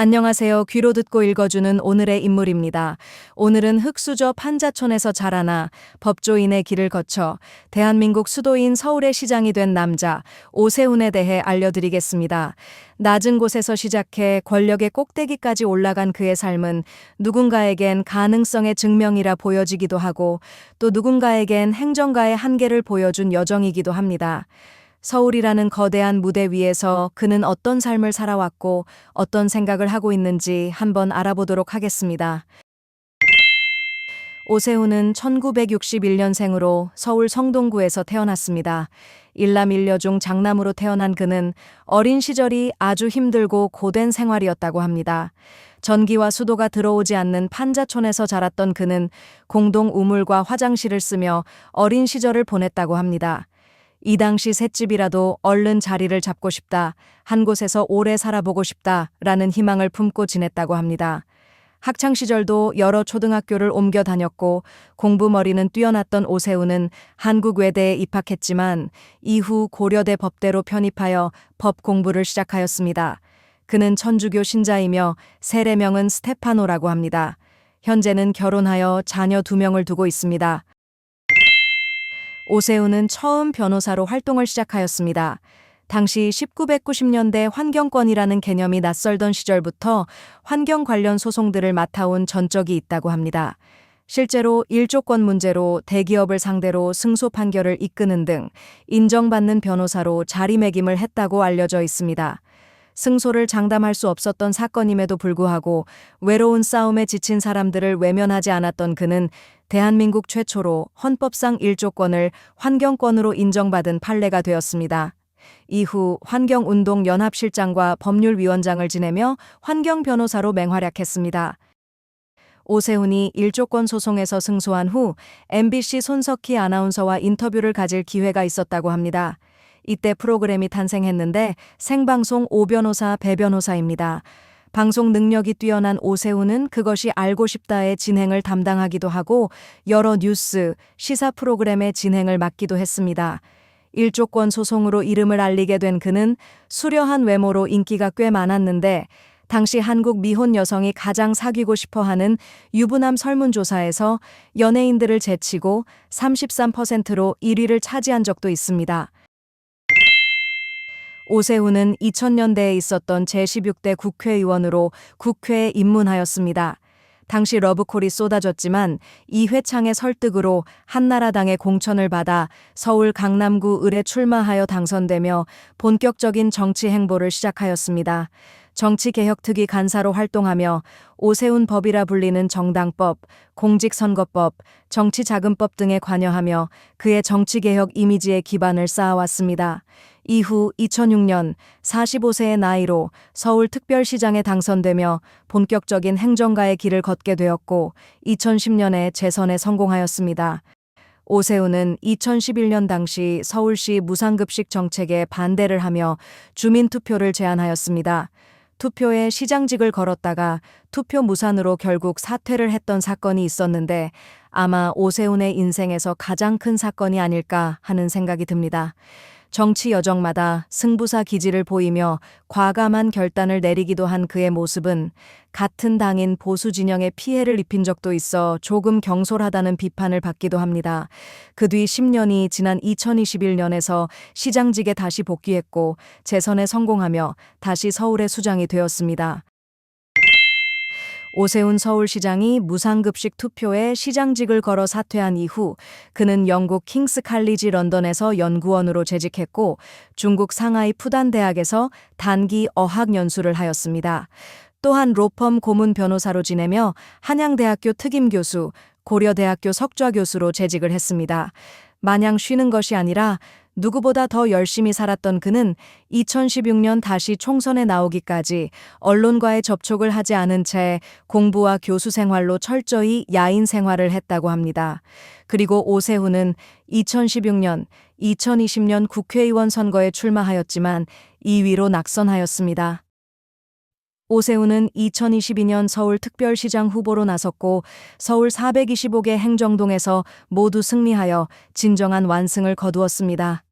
안녕하세요. 귀로 듣고 읽어주는 오늘의 인물입니다. 오늘은 흑수저 판자촌에서 자라나 법조인의 길을 거쳐 대한민국 수도인 서울의 시장이 된 남자 오세훈에 대해 알려드리겠습니다. 낮은 곳에서 시작해 권력의 꼭대기까지 올라간 그의 삶은 누군가에겐 가능성의 증명이라 보여지기도 하고 또 누군가에겐 행정가의 한계를 보여준 여정이기도 합니다. 서울이라는 거대한 무대 위에서 그는 어떤 삶을 살아왔고 어떤 생각을 하고 있는지 한번 알아보도록 하겠습니다. 오세훈은 1961년생으로 서울 성동구에서 태어났습니다. 일남 일녀 중 장남으로 태어난 그는 어린 시절이 아주 힘들고 고된 생활이었다고 합니다. 전기와 수도가 들어오지 않는 판자촌에서 자랐던 그는 공동 우물과 화장실을 쓰며 어린 시절을 보냈다고 합니다. 이 당시 셋집이라도 얼른 자리를 잡고 싶다, 한 곳에서 오래 살아보고 싶다라는 희망을 품고 지냈다고 합니다. 학창시절도 여러 초등학교를 옮겨 다녔고 공부머리는 뛰어났던 오세훈은 한국외대에 입학했지만 이후 고려대 법대로 편입하여 법 공부를 시작하였습니다. 그는 천주교 신자이며 세례명은 스테파노라고 합니다. 현재는 결혼하여 자녀 2명을 두고 있습니다. 오세훈은 처음 변호사로 활동을 시작하였습니다. 당시 1990년대 환경권이라는 개념이 낯설던 시절부터 환경 관련 소송들을 맡아온 전적이 있다고 합니다. 실제로 일조권 문제로 대기업을 상대로 승소 판결을 이끄는 등 인정받는 변호사로 자리매김을 했다고 알려져 있습니다. 승소를 장담할 수 없었던 사건임에도 불구하고 외로운 싸움에 지친 사람들을 외면하지 않았던 그는 대한민국 최초로 헌법상 일조권을 환경권으로 인정받은 판례가 되었습니다. 이후 환경운동연합실장과 법률위원장을 지내며 환경변호사로 맹활약했습니다. 오세훈이 일조권 소송에서 승소한 후 MBC 손석희 아나운서와 인터뷰를 가질 기회가 있었다고 합니다. 이때 프로그램이 탄생했는데 생방송 오변호사 배변호사입니다. 방송 능력이 뛰어난 오세훈은 그것이 알고 싶다의 진행을 담당하기도 하고 여러 뉴스, 시사 프로그램의 진행을 맡기도 했습니다. 일조권 소송으로 이름을 알리게 된 그는 수려한 외모로 인기가 꽤 많았는데 당시 한국 미혼 여성이 가장 사귀고 싶어하는 유부남 설문조사에서 연예인들을 제치고 33%로 1위를 차지한 적도 있습니다. 오세훈은 2000년대에 있었던 제16대 국회의원으로 국회에 입문하였습니다. 당시 러브콜이 쏟아졌지만 이회창의 설득으로 한나라당의 공천을 받아 서울 강남구 을에 출마하여 당선되며 본격적인 정치 행보를 시작하였습니다. 정치개혁특위 간사로 활동하며 오세훈 법이라 불리는 정당법, 공직선거법, 정치자금법 등에 관여하며 그의 정치개혁 이미지의 기반을 쌓아왔습니다. 이후 2006년 45세의 나이로 서울특별시장에 당선되며 본격적인 행정가의 길을 걷게 되었고 2010년에 재선에 성공하였습니다. 오세훈은 2011년 당시 서울시 무상급식 정책에 반대를 하며 주민투표를 제안하였습니다. 투표에 시장직을 걸었다가 투표 무산으로 결국 사퇴를 했던 사건이 있었는데 아마 오세훈의 인생에서 가장 큰 사건이 아닐까 하는 생각이 듭니다. 정치 여정마다 승부사 기질을 보이며 과감한 결단을 내리기도 한 그의 모습은 같은 당인 보수 진영에 피해를 입힌 적도 있어 조금 경솔하다는 비판을 받기도 합니다. 그 뒤 10년이 지난 2021년에서 시장직에 다시 복귀했고 재선에 성공하며 다시 서울의 수장이 되었습니다. 오세훈 서울시장이 무상급식 투표에 시장직을 걸어 사퇴한 이후 그는 영국 킹스 칼리지 런던에서 연구원으로 재직했고 중국 상하이 푸단 대학에서 단기 어학 연수를 하였습니다. 또한 로펌 고문 변호사로 지내며 한양대학교 특임교수, 고려대학교 석좌교수로 재직을 했습니다. 마냥 쉬는 것이 아니라 누구보다 더 열심히 살았던 그는 2016년 다시 총선에 나오기까지 언론과의 접촉을 하지 않은 채 공부와 교수 생활로 철저히 야인 생활을 했다고 합니다. 그리고 오세훈은 2016년, 2020년 국회의원 선거에 출마하였지만 2위로 낙선하였습니다. 오세훈은 2022년 서울특별시장 후보로 나섰고 서울 425개 행정동에서 모두 승리하여 진정한 완승을 거두었습니다.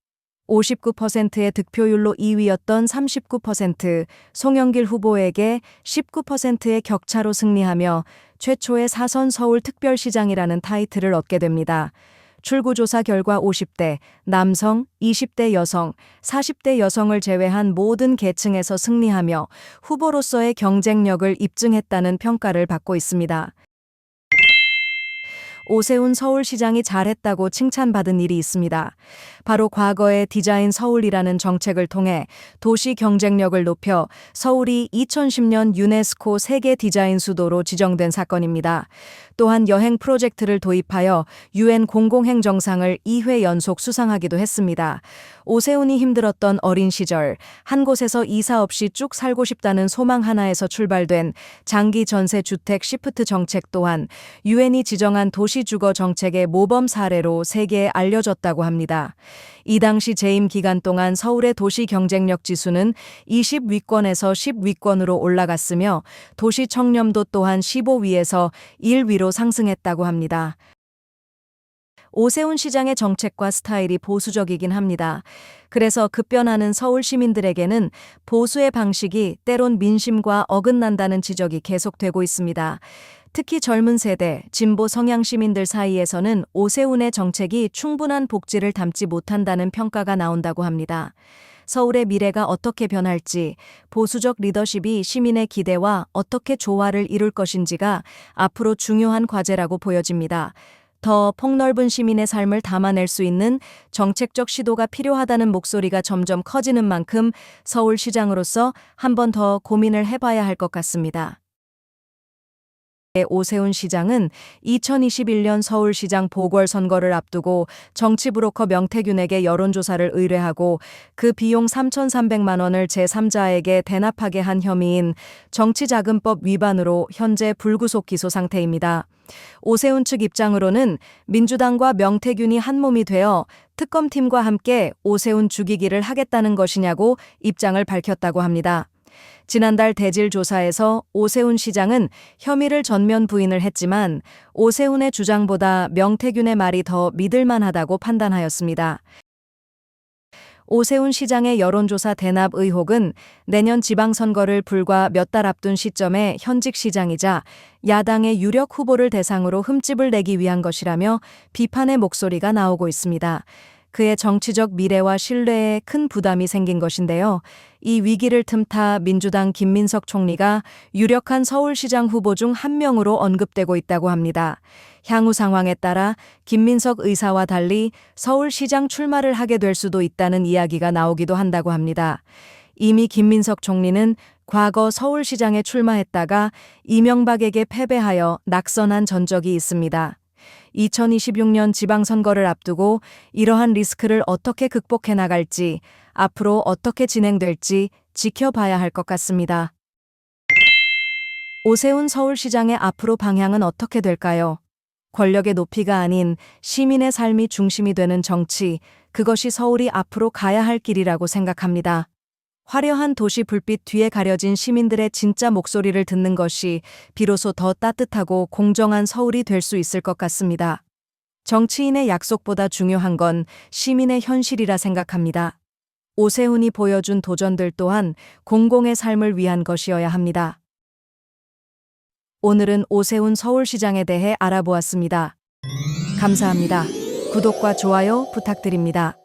59%의 득표율로 2위였던 39%, 송영길 후보에게 19%의 격차로 승리하며 최초의 4선 서울특별시장이라는 타이틀을 얻게 됩니다. 출구조사 결과 50대 남성, 20대 여성, 40대 여성을 제외한 모든 계층에서 승리하며 후보로서의 경쟁력을 입증했다는 평가를 받고 있습니다. 오세훈 서울시장이 잘했다고 칭찬받은 일이 있습니다. 바로 과거의 디자인 서울이라는 정책을 통해 도시 경쟁력을 높여 서울이 2010년 유네스코 세계 디자인 수도로 지정된 사건입니다. 또한 여행 프로젝트를 도입하여 UN 공공행정상을 2회 연속 수상하기도 했습니다. 오세훈이 힘들었던 어린 시절, 한 곳에서 이사 없이 쭉 살고 싶다는 소망 하나에서 출발된 장기 전세 주택 시프트 정책 또한 UN이 지정한 도시주거 정책의 모범 사례로 세계에 알려졌다고 합니다. 이 당시 재임 기간 동안 서울의 도시 경쟁력 지수는 20위권에서 10위권으로 올라갔으며 도시 청렴도 또한 15위에서 1위로 상승했다고 합니다. 오세훈 시장의 정책과 스타일이 보수적이긴 합니다. 그래서 급변하는 서울 시민들에게는 보수의 방식이 때론 민심과 어긋난다는 지적이 계속되고 있습니다. 특히 젊은 세대, 진보 성향 시민들 사이에서는 오세훈의 정책이 충분한 복지를 담지 못한다는 평가가 나온다고 합니다. 서울의 미래가 어떻게 변할지, 보수적 리더십이 시민의 기대와 어떻게 조화를 이룰 것인지가 앞으로 중요한 과제라고 보여집니다. 더 폭넓은 시민의 삶을 담아낼 수 있는 정책적 시도가 필요하다는 목소리가 점점 커지는 만큼 서울시장으로서 한 번 더 고민을 해봐야 할 것 같습니다. 오세훈 시장은 2021년 서울시장 보궐선거를 앞두고 정치브로커 명태균에게 여론조사를 의뢰하고 그 비용 3,300만 원을 제3자에게 대납하게 한 혐의인 정치자금법 위반으로 현재 불구속 기소 상태입니다. 오세훈 측 입장으로는 민주당과 명태균이 한몸이 되어 특검팀과 함께 오세훈 죽이기를 하겠다는 것이냐고 입장을 밝혔다고 합니다. 지난달 대질 조사에서 오세훈 시장은 혐의를 전면 부인을 했지만 오세훈의 주장보다 명태균의 말이 더 믿을만하다고 판단하였습니다. 오세훈 시장의 여론조사 대납 의혹은 내년 지방선거를 불과 몇 달 앞둔 시점에 현직 시장이자 야당의 유력 후보를 대상으로 흠집을 내기 위한 것이라며 비판의 목소리가 나오고 있습니다. 그의 정치적 미래와 신뢰에 큰 부담이 생긴 것인데요. 이 위기를 틈타 민주당 김민석 총리가 유력한 서울시장 후보 중 한 명으로 언급되고 있다고 합니다. 향후 상황에 따라 김민석 의사와 달리 서울시장 출마를 하게 될 수도 있다는 이야기가 나오기도 한다고 합니다. 이미 김민석 총리는 과거 서울시장에 출마했다가 이명박에게 패배하여 낙선한 전적이 있습니다. 2026년 지방선거를 앞두고 이러한 리스크를 어떻게 극복해 나갈지, 앞으로 어떻게 진행될지 지켜봐야 할 것 같습니다. 오세훈 서울시장의 앞으로 방향은 어떻게 될까요? 권력의 높이가 아닌 시민의 삶이 중심이 되는 정치, 그것이 서울이 앞으로 가야 할 길이라고 생각합니다. 화려한 도시 불빛 뒤에 가려진 시민들의 진짜 목소리를 듣는 것이 비로소 더 따뜻하고 공정한 서울이 될 수 있을 것 같습니다. 정치인의 약속보다 중요한 건 시민의 현실이라 생각합니다. 오세훈이 보여준 도전들 또한 공공의 삶을 위한 것이어야 합니다. 오늘은 오세훈 서울시장에 대해 알아보았습니다. 감사합니다. 구독과 좋아요 부탁드립니다.